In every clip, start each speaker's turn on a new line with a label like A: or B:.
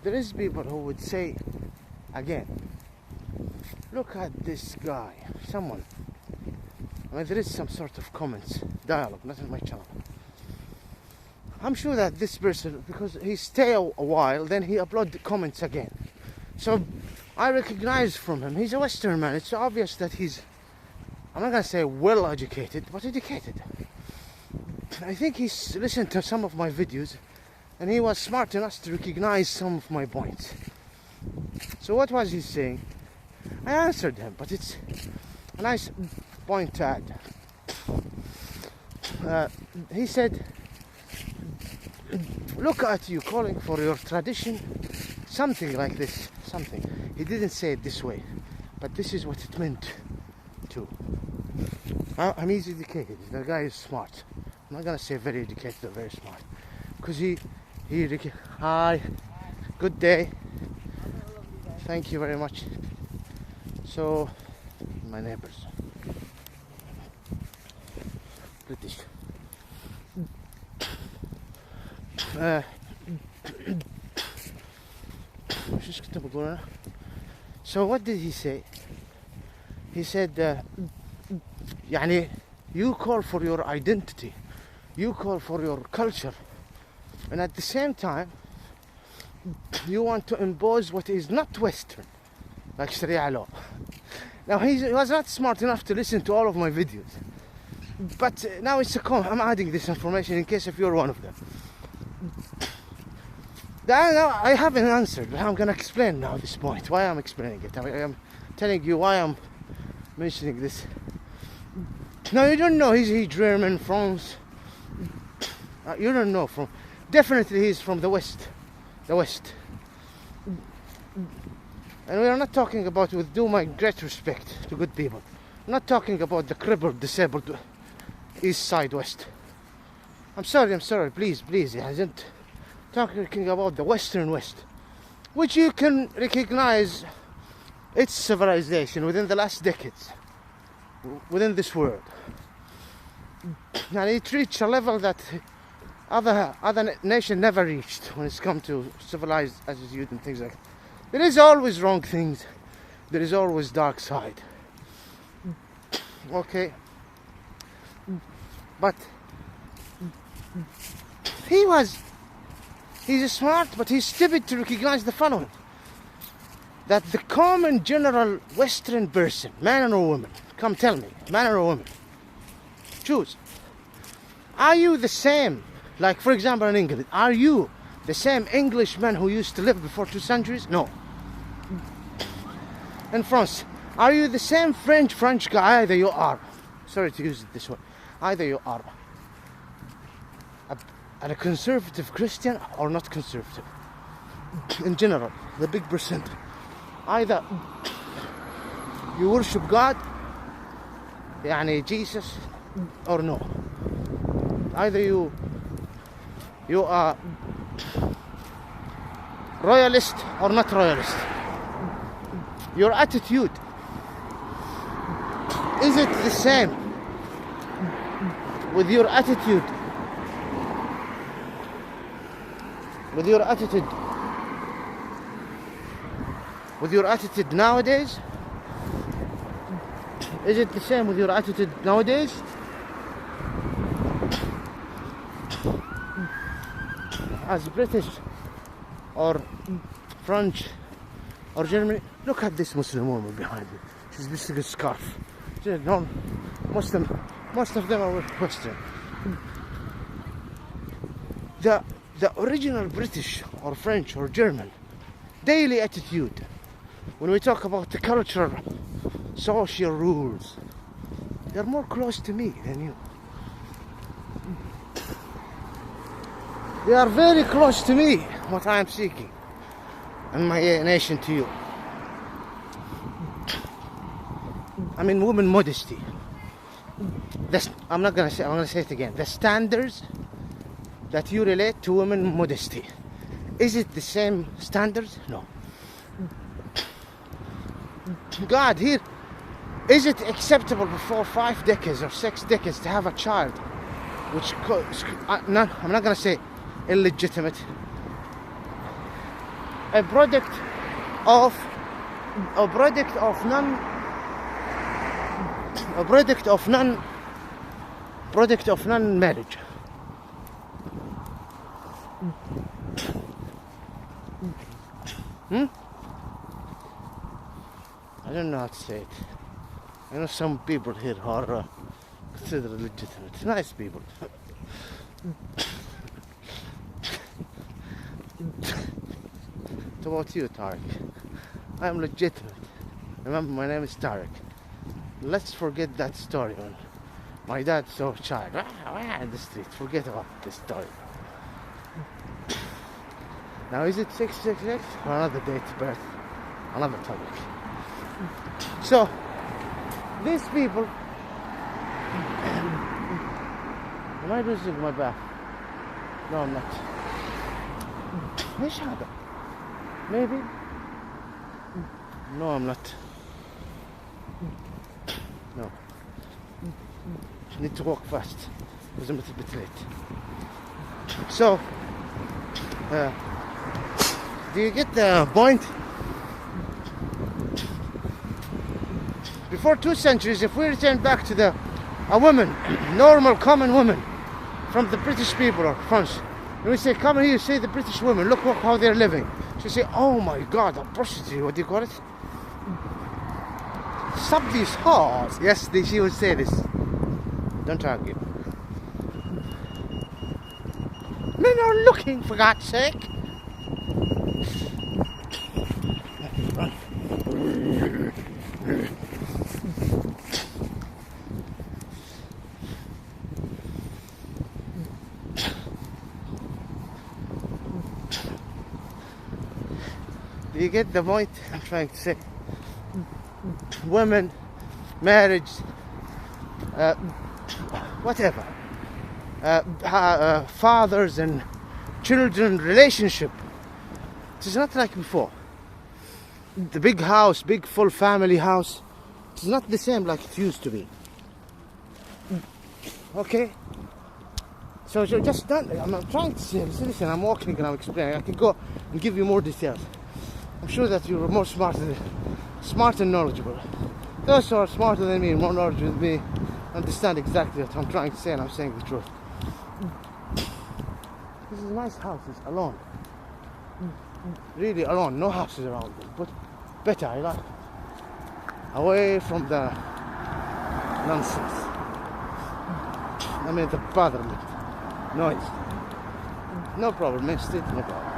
A: there is people who would say again, look at this guy, someone. I mean, there is some sort of comments, dialogue, not in my channel. I'm sure that this person, because he stay a while, then he upload the comments again. So I recognize from him, he's a Western man. It's obvious that he's, I'm not gonna say well educated, but educated. I think he's listened to some of my videos and he was smart enough to recognize some of my points. So what was he saying? I answered him, but it's a nice point to add. He said, look at you calling for your tradition, something like this, something. He didn't say it this way, but this is what it meant to. I'm easy educated, the guy is smart. I'm not gonna say very educated or very smart, because hi, good day, thank you very much. So, my neighbors, British. So what did he say? He said, يعني, you call for your identity, you call for your culture, and at the same time you want to impose what is not Western, like Sharia law. Now he was not smart enough to listen to all of my videos, but now it's a I'm adding this information in case if you're one of them. Now I haven't answered, but I'm gonna explain now this point, why I'm explaining it. I'm telling you why I'm mentioning this. Now you don't know, is he German, France? You don't know from. Definitely he's from the West. The West. And we are not talking about, with due my great respect to good people, I'm not talking about the crippled, disabled East Side West. I'm sorry, please, I isn't talking about the Western West, which you can recognize its civilization within the last decades, within this world. And it reached a level that other nation never reached when it's come to civilized attitude and things like that. There is always wrong things. There is always dark side. Okay. But he's smart, but he's stupid to recognize the following. That the common general Western person, man or woman, come tell me, man or woman, choose. Are you the same, like for example in England, are you the same Englishman who used to live before 2 centuries? No. In France, are you the same French guy? Either you are, sorry to use it this way, either you are a conservative Christian or not conservative. In general, the big percent. Either you worship God, يعني Jesus, or no. Either you are royalist or not royalist. Your attitude, is it the same with your attitude? With your attitude nowadays? Is it the same with your attitude nowadays? As British or French or Germany? Look at this Muslim woman behind me. She's missing a scarf. No, most of them are Western. The original British or French or German daily attitude, when we talk about the cultural, social rules, they're more close to me than you. They are very close to me, what I am seeking, and my nation to you. I mean, woman modesty. I'm gonna say it again. The standards that you relate to women modesty, is it the same standards? No. God, here, is it acceptable before 5 decades or 6 decades to have a child, which I'm not gonna say illegitimate, a product of non marriage. I don't know how to say it. I know some people here are considered legitimate, nice people. What about you, Tariq? I am legitimate. Remember, my name is Tariq. Let's forget that story when my dad saw a child in the street. Forget about this story. Now, is it 666 or another date of birth? Another topic. So, these people. Am I losing my bath? No, I'm not. Maybe? No, I'm not. No. I need to walk fast because I'm a little bit late. So, do you get the point? Before 2 centuries, if we return back to a woman, normal, common woman, from the British people or France, and we say, come here, say the British women, look how they're living. She say, oh my God, a prostitute, what do you call it? Sub these whores. Yes, she would say this. Don't argue. Men are looking, for God's sake. Do you get the point I'm trying to say? Women, marriage, whatever. Fathers and children relationship. It is not like before. The big house, big full family house. It's not the same like it used to be. Okay? So just don't. I'm trying to say, listen, I'm walking and I'm explaining. I can go and give you more details. I'm sure that you're more smart and knowledgeable. Those who are smarter than me and more knowledgeable than me understand exactly what I'm trying to say, and I'm saying the truth. This is a nice house, it's alone. Really alone, no houses around them, but better, I like it. Away from the nonsense. I mean the botherment, noise. No problem, main street, no problem.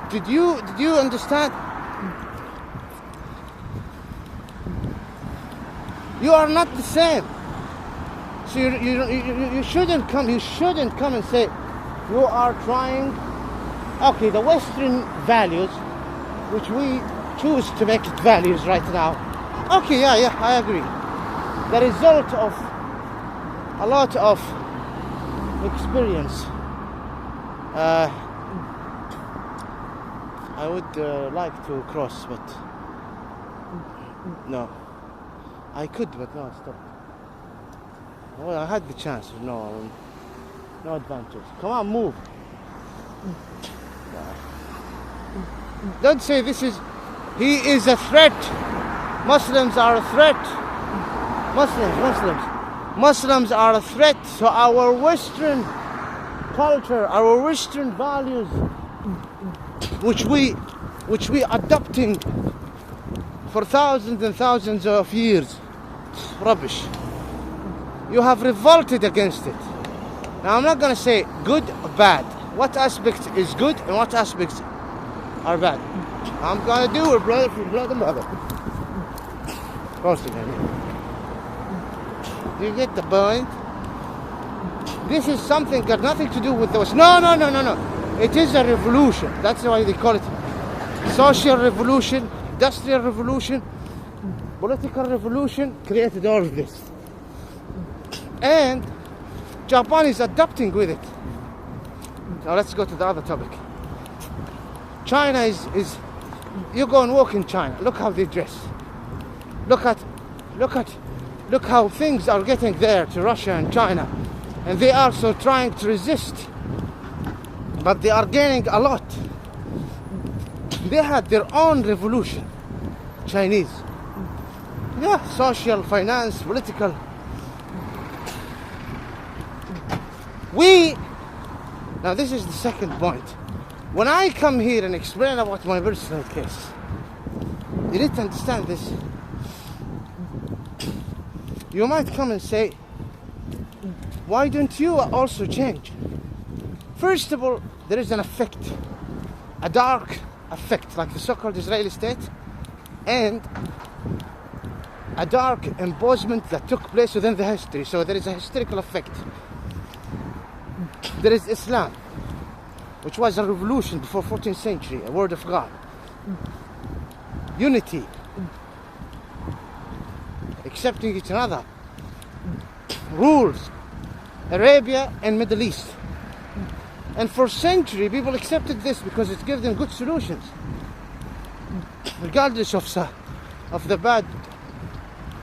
A: Did you understand? You are not the same. So you shouldn't come. You shouldn't come and say you are trying. Okay, the Western values, which we choose to make it values right now. Okay, yeah, I agree. The result of a lot of experience. I would like to cross, but no. I could, but no, I stopped. Well, I had the chance. No advantage. Come on, move. Don't say he is a threat. Muslims are a threat. Muslims are a threat to our Western culture, our Western values, which we adopting for thousands and thousands of years. Rubbish. You have revolted against it. Now I'm not gonna say good or bad. What aspect is good and what aspects are bad? I'm gonna do it, brother, for blood and mother. Close again. Do you get the point? This is something got nothing to do with those. No. It is a revolution. That's why they call it social revolution, industrial revolution, political revolution created all of this. And Japan is adapting with it. Now let's go to the other topic. China is you go and walk in China. Look how they dress. Look how things are getting there to Russia and China. And they are so trying to resist. But they are gaining a lot. they had their own revolution. Chinese. Yeah, social, finance, political. Now this is the second point. When I come here and explain about my personal case, you need to understand this. You might come and say, why don't you also change? First of all, there is an effect, a dark effect, like the so-called Israeli state, and a dark imposement that took place within the history. So there is a historical effect. There is Islam, which was a revolution before 14th century, a word of God. Unity, accepting each other, rules, Arabia and Middle East. And for centuries, people accepted this because it gave them good solutions, regardless of the bad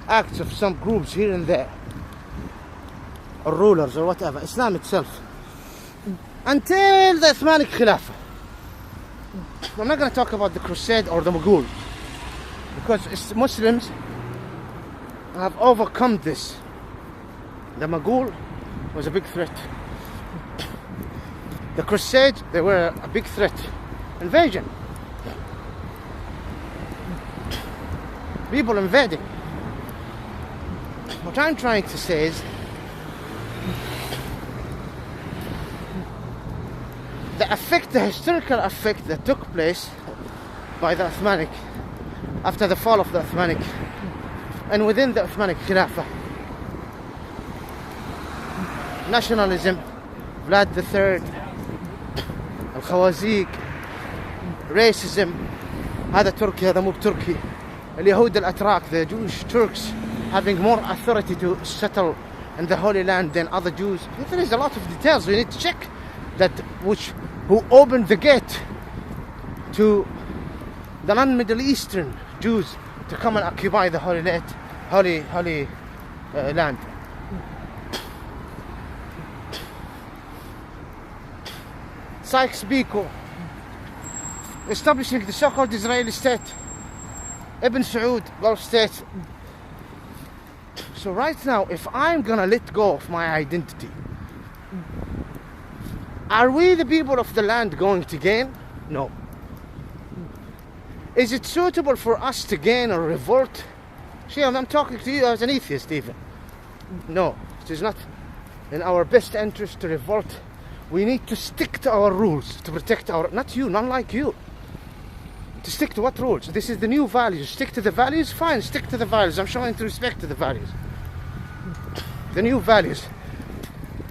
A: acts of some groups here and there, or rulers or whatever. Islam itself, until the Uthmanic Khilafah. I'm not going to talk about the Crusade or the Mughal, because Muslims have overcome this. The Mughal was a big threat. The Crusade, they were a big threat. Invasion. People invading. What I'm trying to say is, the effect, the historical effect that took place by the Uthmanic, after the fall of the Uthmanic, and within the Uthmanic Khilafah, nationalism, Vlad III, الخوازيق, racism, هذا تركي هذا مو بتركي, اليهود الأتراك, the Jewish Turks having more authority to settle in the Holy Land than other Jews. There is a lot of details we need to check, that who opened the gate to the non-Middle Eastern Jews to come and occupy the Holy Land. Sykes-Picot, establishing the so-called Israeli state, Ibn Saud, Gulf state. So right now, if I'm gonna let go of my identity, are we the people of the land going to gain? No. Is it suitable for us to gain or revolt? See, I'm talking to you as an atheist even. No, it is not in our best interest to revolt. We need to stick to our rules to protect our, not like you. To stick to what rules? This is the new values. Stick to the values? Fine, stick to the values. I'm showing respect to the values. The new values.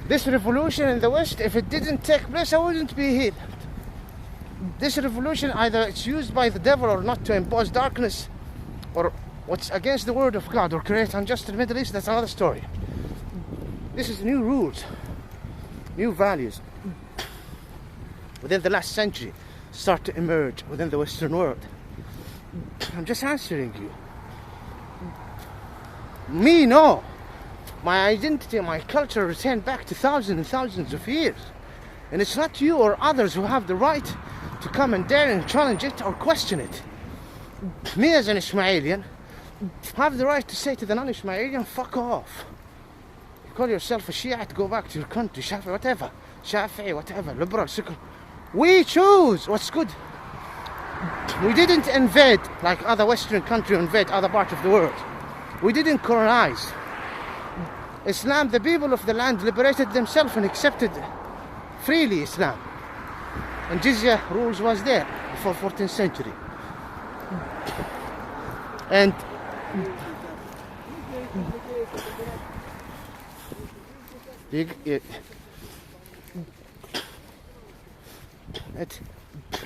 A: This revolution in the West, if it didn't take place, I wouldn't be here. This revolution, either it's used by the devil or not to impose darkness, or what's against the word of God, or create unjust in the Middle East, that's another story. This is new rules, new values within the last century start to emerge within the Western world. I'm just answering you. Me, no. My identity, my culture retained back to thousands and thousands of years. And it's not you or others who have the right to come and dare and challenge it or question it. Me as an Ismailian have the right to say to the non-Ismailian, fuck off. You call yourself a Shiite, go back to your country, Shafi'i, whatever. Shafi'i, whatever, liberal, secular. We choose what's good. We didn't invade like other Western countries invade other parts of the world. We didn't colonize. Islam, the people of the land liberated themselves and accepted freely Islam. And Jizya rules was there before 14th century. And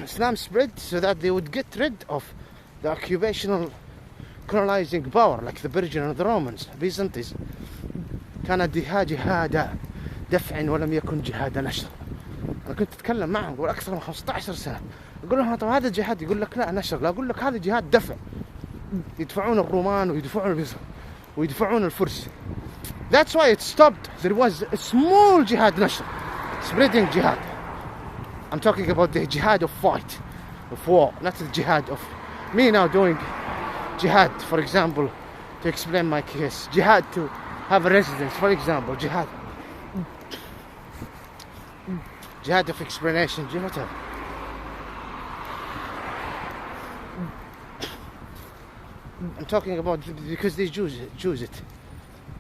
A: Islam spread so that they would get rid of the occupational colonizing power like the Persian and the Romans, Byzantines. كان جهاد دفع ولم يكن جهاد نشر. أنا كنت أتكلم معهم أقول أكثر من 15 سنة أقول لهم طب هذا جهاد، يقول لك لا نشر، لا أقول لك هذا جهاد دفع، يدفعون الرومان ويدفعون الفرس. That's why it stopped. There was a small jihad nashr, spreading jihad. I'm talking about the jihad of fight, of war, not the jihad of me now doing jihad, for example, to explain my case. Jihad to have a residence, for example, jihad. Jihad of explanation, jihad. I'm talking about because these Jews it.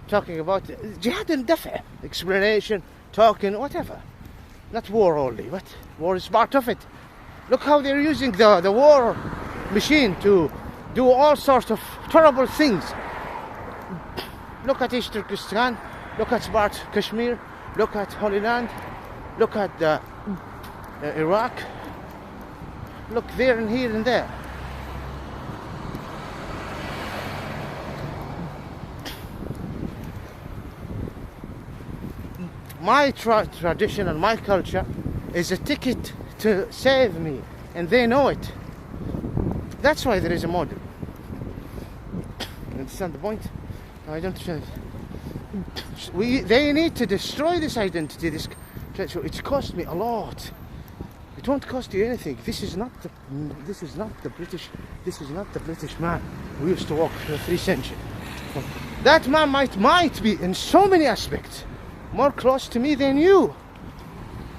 A: Talking about jihad and dafa, explanation, talking, whatever. Not war only, but war is part of it. Look how they're using the war machine to do all sorts of terrible things. Look at East Turkestan, look at Bart Kashmir, look at Holy Land, look at Iraq, look there and here and there. My tradition and my culture is a ticket to save me, and they know it. That's why there is a model. You understand the point? No, I don't understand. They need to destroy this identity. It's cost me a lot. It won't cost you anything. This is not the British man who used to walk for 3 centuries. That man might be in so many aspects more close to me than you,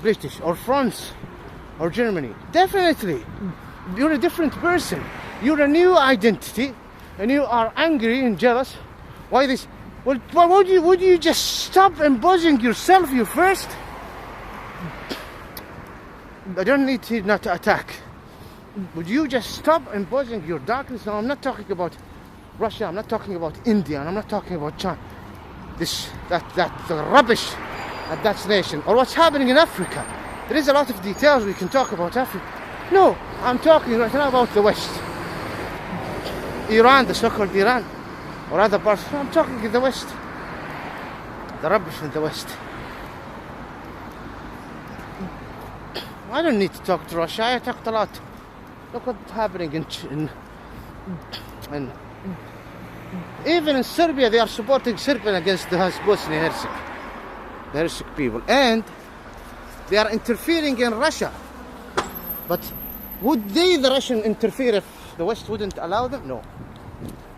A: British or France or Germany. Definitely, you're a different person. You're a new identity, and you are angry and jealous. Why this? Well, would you just stop imposing yourself? You first. I don't need to not to attack. Would you just stop imposing your darkness? No, I'm not talking about Russia. I'm not talking about India. And I'm not talking about China. The rubbish at that nation, or what's happening in Africa. There is a lot of details we can talk about Africa. No, I'm talking right now about the West. Iran, the so-called Iran, or other parts. I'm talking in the West. The rubbish in the West. I don't need to talk to Russia. I talked a lot. Look what's happening in even in Serbia. They are supporting Serbia against the Bosnia Herzegovina, the Herzegovina people, and they are interfering in Russia. But would the Russian, interfere if the West wouldn't allow them? No.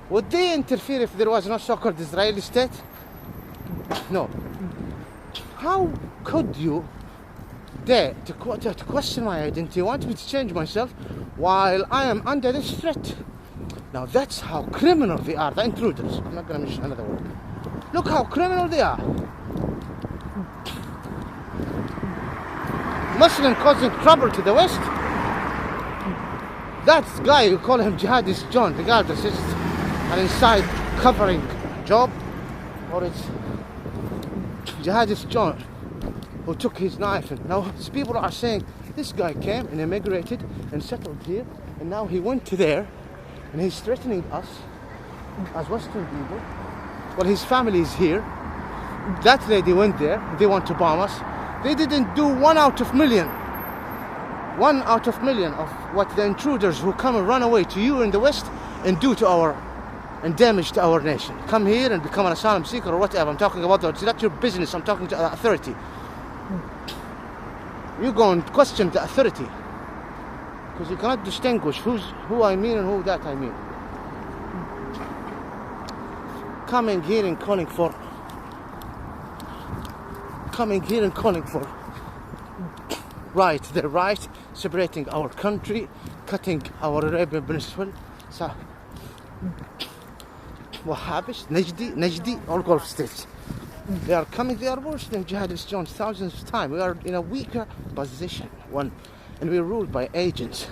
A: Would they interfere if there was no so-called Israeli state? No. How could you dare to question my identity, want me to change myself while I am under this threat? Now that's how criminal they are, the intruders. I'm not going to mention another word. Look how criminal they are. Muslim causing trouble to the West. That guy, you call him Jihadist John, regardless, it's an inside covering job, or it's Jihadist John who took his knife. And now people are saying this guy came and immigrated and settled here, and now he went to there and he's threatening us as Western people. Well, his family is here. That lady went there. They want to bomb us. They didn't do 1 out of million. 1 out of million of what the intruders who come and run away to you in the West and do to and damage to our nation. Come here and become an asylum seeker or whatever. I'm talking about that. It's not your business. I'm talking to the authority. You go and question the authority, because you cannot distinguish who I mean and who that I mean. Coming here and calling for right, the right, separating our country, cutting our Arabian Peninsula, Wahhabis, Najdi, all Gulf states. They are coming, they are worse than Jihadist Jones thousands of times. We are in a weaker position, and we are ruled by agents,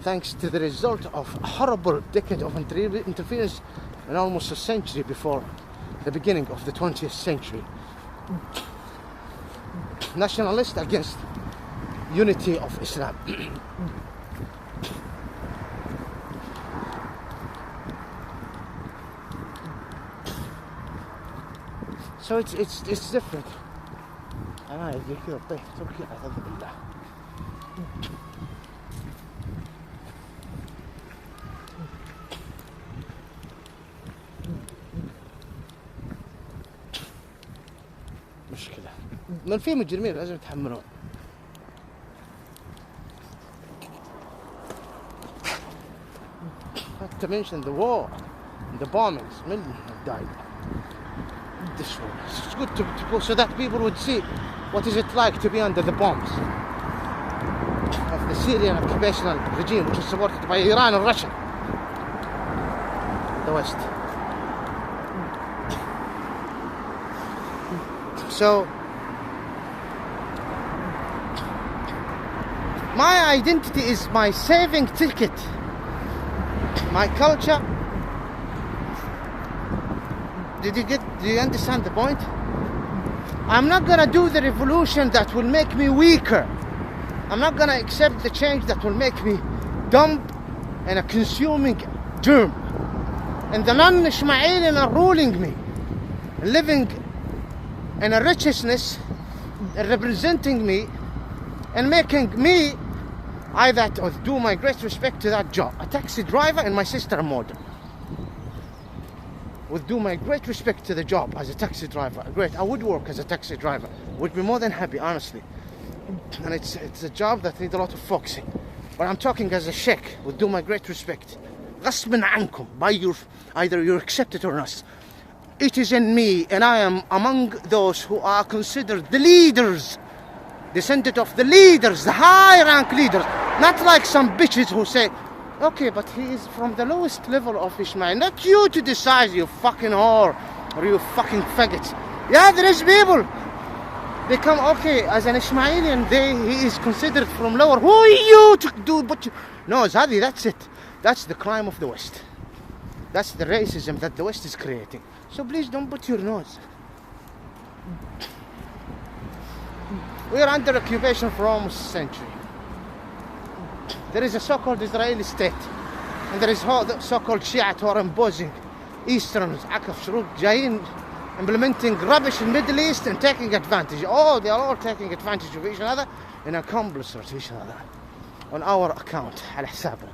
A: thanks to the result of a horrible decade of interference and almost a century before the beginning of the 20th century. Nationalist against unity of Islam. So it's different. أنا أجي كذا طيب تركي أعوذ بالله. مشكلة. من في مجرمين لازم يتحملون. to mention the war, the bombings. Millions have died. This war. It's good to go so that people would see what is it like to be under the bombs of the Syrian occupational regime, which is supported by Iran and Russia, the West. So my identity is my saving ticket, my culture. Do you understand the point? I'm not gonna do the revolution that will make me weaker. I'm not gonna accept the change that will make me dumb and a consuming germ. And the non-Ishmaelian are ruling me, living in a righteousness, representing me, and making me either do my great respect to that job. A taxi driver and my sister a model. Would do my great respect to the job as a taxi driver. Great, I would work as a taxi driver. Would be more than happy, honestly. And it's a job that needs a lot of focusing. But I'm talking as a sheikh. Would do my great respect. غصباً عنكم, by either you accept it or not. It is in me, and I am among those who are considered the leaders, descendant of the leaders, the high rank leaders. Not like some bitches who say, okay, but he is from the lowest level of Ishmael. Not you to decide, you fucking whore, or you fucking faggots. Yeah, there is people. They come, okay, as an Ishmaelian, he is considered from lower. Who are you to do? But you, no, Zadi, that's it. That's the crime of the West. That's the racism that the West is creating. So please don't put your nose. We are under occupation for almost a century. There is a so-called Israeli state, and there is the so-called Shiite who are imposing Easterns, Akaf, Shuruk, Jain, implementing rubbish in the Middle East and taking advantage. Oh, they are all taking advantage of each other and accomplices to each other on our account, al hisabna.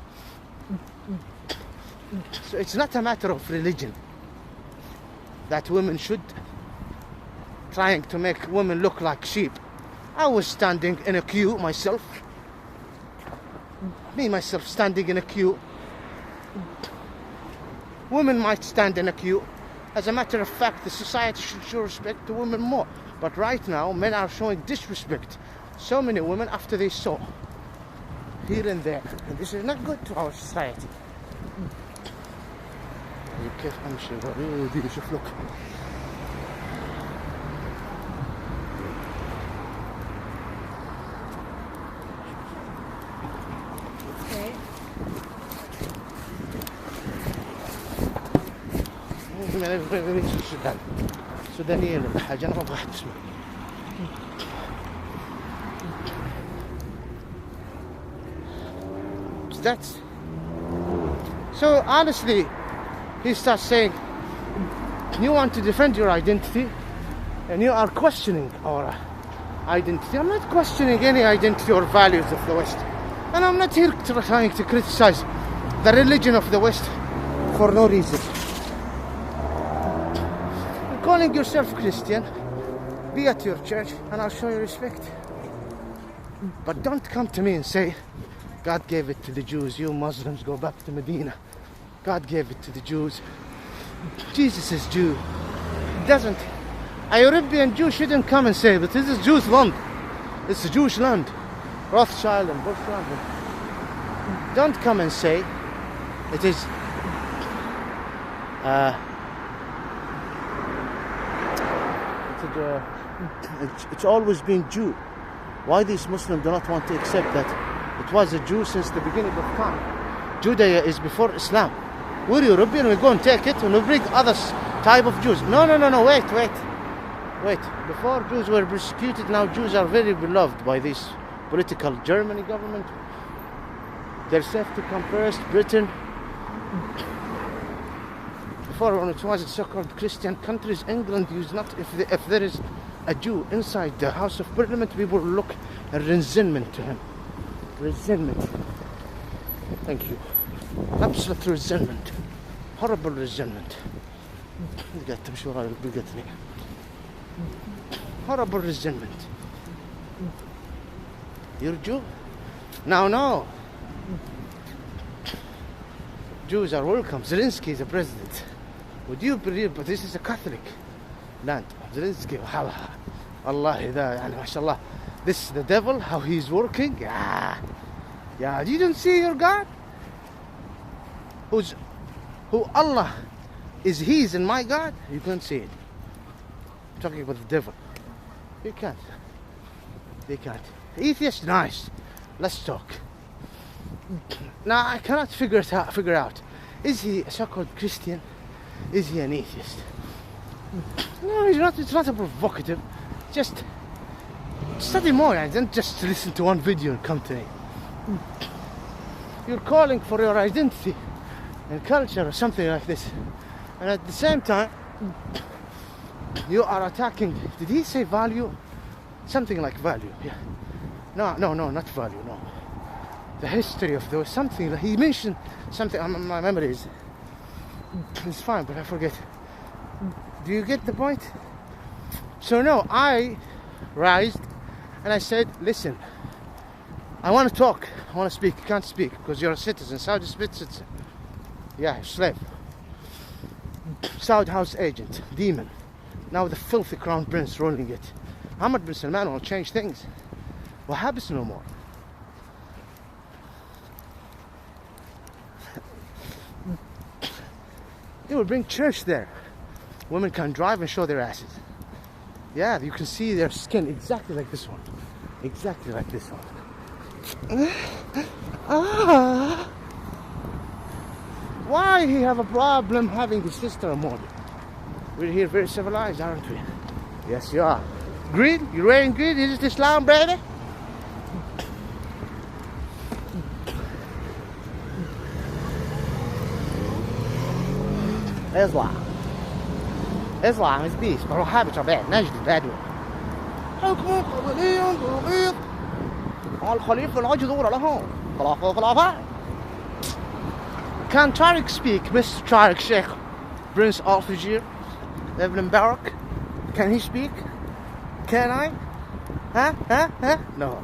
A: So it's not a matter of religion that women should trying to make women look like sheep. I was standing in a queue myself. Me myself standing in a queue. Women might stand in a queue. As a matter of fact, the society should show respect to women more. But right now, men are showing disrespect. So many women after they saw here and there. And this is not good to our society. كيف امشي وريدي شوف لك السودان سودانية حاجة أنا ما أبغى أحد اسمه. That's so honestly. He starts saying, you want to defend your identity and you are questioning our identity. I'm not questioning any identity or values of the West. And I'm not here trying to criticize the religion of the West for no reason. You're calling yourself Christian, be at your church and I'll show you respect. But don't come to me and say, God gave it to the Jews, you Muslims go back to Medina. God gave it to the Jews. Jesus is Jew. It doesn't. A European Jew shouldn't come and say, but this is Jewish land. It's a Jewish land. Rothschild and Bushland. Don't come and say it is it's always been Jew. Why these Muslims do not want to accept that it was a Jew since the beginning of time? Judea is before Islam. We're European, we go and take it and we bring other type of Jews. No, wait. Before Jews were persecuted, now Jews are very beloved by this political Germany government. They're safe to come first, Britain. Before, when it was so-called Christian countries, England used not, if there is a Jew inside the House of Parliament, people look at resentment to him. Resentment. Thank you. Absolute resentment. Horrible resentment. Horrible resentment. You're Jew? No. Jews are welcome. Zelensky is a president. Would you believe? But this is a Catholic land. Zelensky, Allah, mashallah. This is the devil, how he's working. Yeah, you don't see your God? Who Allah is He's in my God? You can't see it. I'm talking about the devil. You can't. They can't. Atheist, nice. Let's talk. Now I cannot figure out. Is he a so-called Christian? Is he an atheist? No, he's not. It's not a provocative. Just study more and don't just listen to one video and come to me. You're calling for your identity and culture or something like this, and at the same time you are attacking. Did he say value? Something like value. Yeah. No, not value. No. The history of those, something that he mentioned, something. My memory is it's fine, but I forget. Do you get the point? So no, I raised and I said, listen, I want to talk, I want to speak. You can't speak because you're a citizen, Saudi citizen. Yeah, slave, Saudi house agent, demon. Now the filthy crown prince ruling it. Ahmed bin Salman will change things. What happens no more? They will bring church there. Women can drive and show their asses. Yeah, you can see their skin exactly like this one. Exactly like this one. Why he have a problem having his sister model? We're here very civilized, aren't we? Yes, you are. Green? You're wearing green? Is it Islam, brother? Islam is peace, but habits are bad. Najd bad one. حكم قبلي ضغيط على الخليفة العجذور لهم خلافة. Can Tariq speak, Mr. Tariq Sheikh Prince Al Fajir Ibn Barak? Can he speak? Can I? Huh? No.